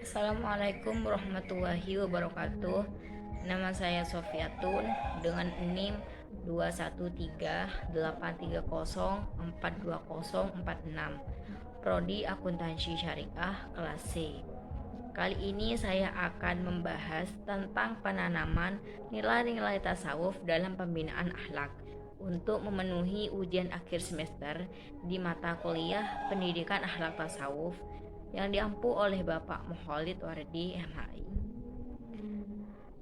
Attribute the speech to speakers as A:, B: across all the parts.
A: Assalamualaikum warahmatullahi wabarakatuh. Nama saya Sofiatun dengan NIM 21383042046. Prodi Akuntansi Syariah kelas C. Kali ini saya akan membahas tentang penanaman nilai-nilai tasawuf dalam pembinaan akhlak untuk memenuhi ujian akhir semester di mata kuliah Pendidikan Akhlak Tasawuf yang diampu oleh Bapak Mukholid Wardi MHI.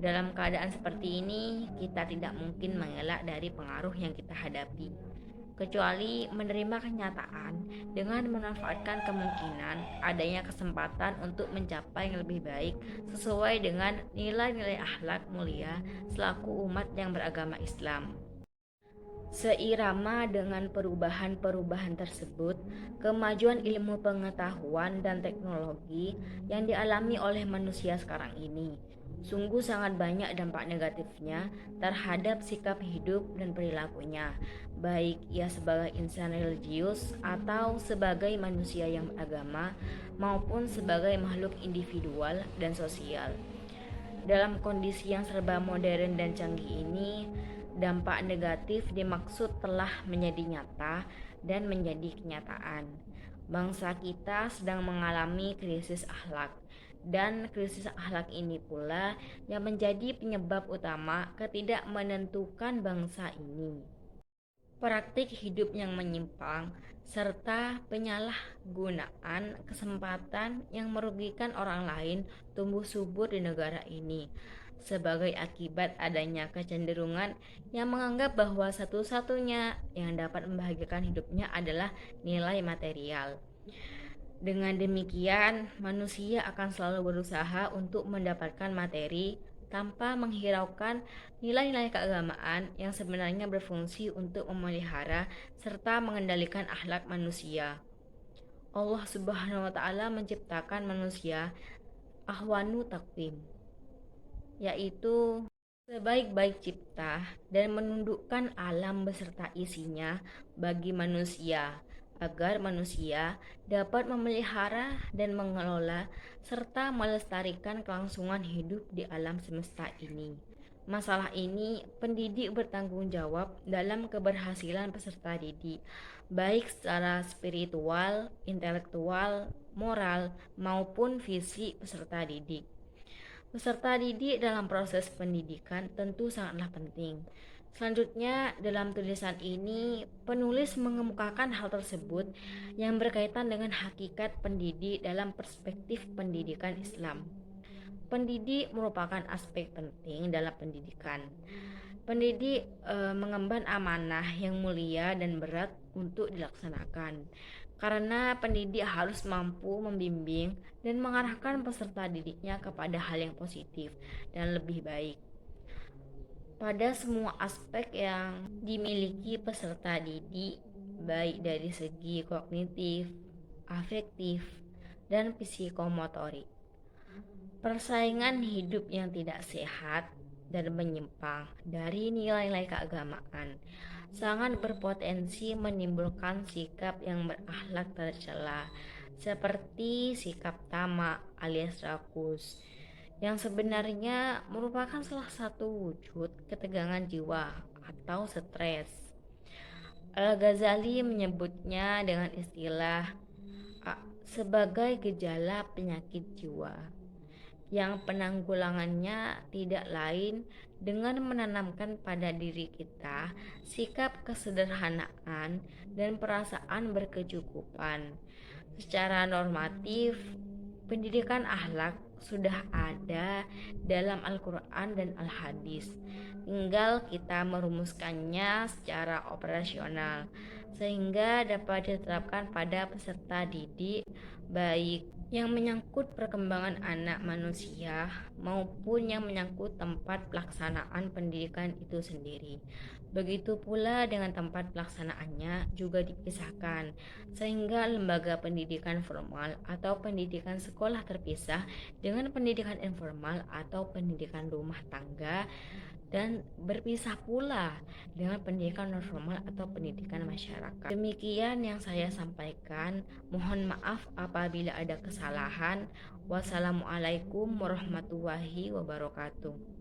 A: Dalam keadaan seperti ini, kita tidak mungkin mengelak dari pengaruh yang kita hadapi, kecuali menerima kenyataan dengan memanfaatkan kemungkinan adanya kesempatan untuk mencapai yang lebih baik sesuai dengan nilai-nilai akhlak mulia selaku umat yang beragama Islam. Seirama dengan perubahan-perubahan tersebut, kemajuan ilmu pengetahuan dan teknologi yang dialami oleh manusia sekarang ini sungguh sangat banyak dampak negatifnya terhadap sikap hidup dan perilakunya, baik ia sebagai insan religius atau sebagai manusia yang beragama maupun sebagai makhluk individual dan sosial. Dalam kondisi yang serba modern dan canggih ini, dampak negatif dimaksud telah menjadi nyata dan menjadi kenyataan. Bangsa kita sedang mengalami krisis akhlak, dan krisis akhlak ini pula yang menjadi penyebab utama ketidakmenentukan bangsa ini. Praktik hidup yang menyimpang serta penyalahgunaan kesempatan yang merugikan orang lain tumbuh subur di negara ini sebagai akibat adanya kecenderungan yang menganggap bahwa satu-satunya yang dapat membahagiakan hidupnya adalah nilai material. Dengan demikian, manusia akan selalu berusaha untuk mendapatkan materi tanpa menghiraukan nilai-nilai keagamaan yang sebenarnya berfungsi untuk memelihara serta mengendalikan akhlak manusia. Allah Subhanahu wa taala menciptakan manusia ahwanu takwim, yaitu sebaik-baik cipta, dan menundukkan alam beserta isinya bagi manusia agar manusia dapat memelihara dan mengelola serta melestarikan kelangsungan hidup di alam semesta ini. Masalah ini pendidik bertanggung jawab dalam keberhasilan peserta didik, baik secara spiritual, intelektual, moral, maupun fisik peserta didik. Peserta didik dalam proses pendidikan tentu sangatlah penting. Selanjutnya, dalam tulisan ini, penulis mengemukakan hal tersebut yang berkaitan dengan hakikat pendidik dalam perspektif pendidikan Islam. Pendidik merupakan aspek penting dalam pendidikan. Pendidik mengemban amanah yang mulia dan berat untuk dilaksanakan. Karena pendidik harus mampu membimbing dan mengarahkan peserta didiknya kepada hal yang positif dan lebih baik pada semua aspek yang dimiliki peserta didik, baik dari segi kognitif, afektif, dan psikomotorik. Persaingan hidup yang tidak sehat dan menyimpang dari nilai-nilai keagamaan sangat berpotensi menimbulkan sikap yang berakhlak tercela, seperti sikap tamak alias rakus, yang sebenarnya merupakan salah satu wujud ketegangan jiwa atau stres. Al-Ghazali menyebutnya dengan istilah sebagai gejala penyakit jiwa, yang penanggulangannya tidak lain dengan menanamkan pada diri kita sikap kesederhanaan dan perasaan berkecukupan. Secara normatif, pendidikan akhlak sudah ada dalam Al-Quran dan Al-Hadis. Tinggal kita merumuskannya secara operasional sehingga dapat diterapkan pada peserta didik, baik yang menyangkut perkembangan anak manusia maupun yang menyangkut tempat pelaksanaan pendidikan itu sendiri. Begitu pula dengan tempat pelaksanaannya juga dipisahkan, sehingga lembaga pendidikan formal atau pendidikan sekolah terpisah dengan pendidikan informal atau pendidikan rumah tangga dan berpisah pula dengan pendidikan non formal atau pendidikan masyarakat. Demikian yang saya sampaikan. Mohon maaf apabila ada kesalahan. Wassalamualaikum warahmatullahi wabarakatuh.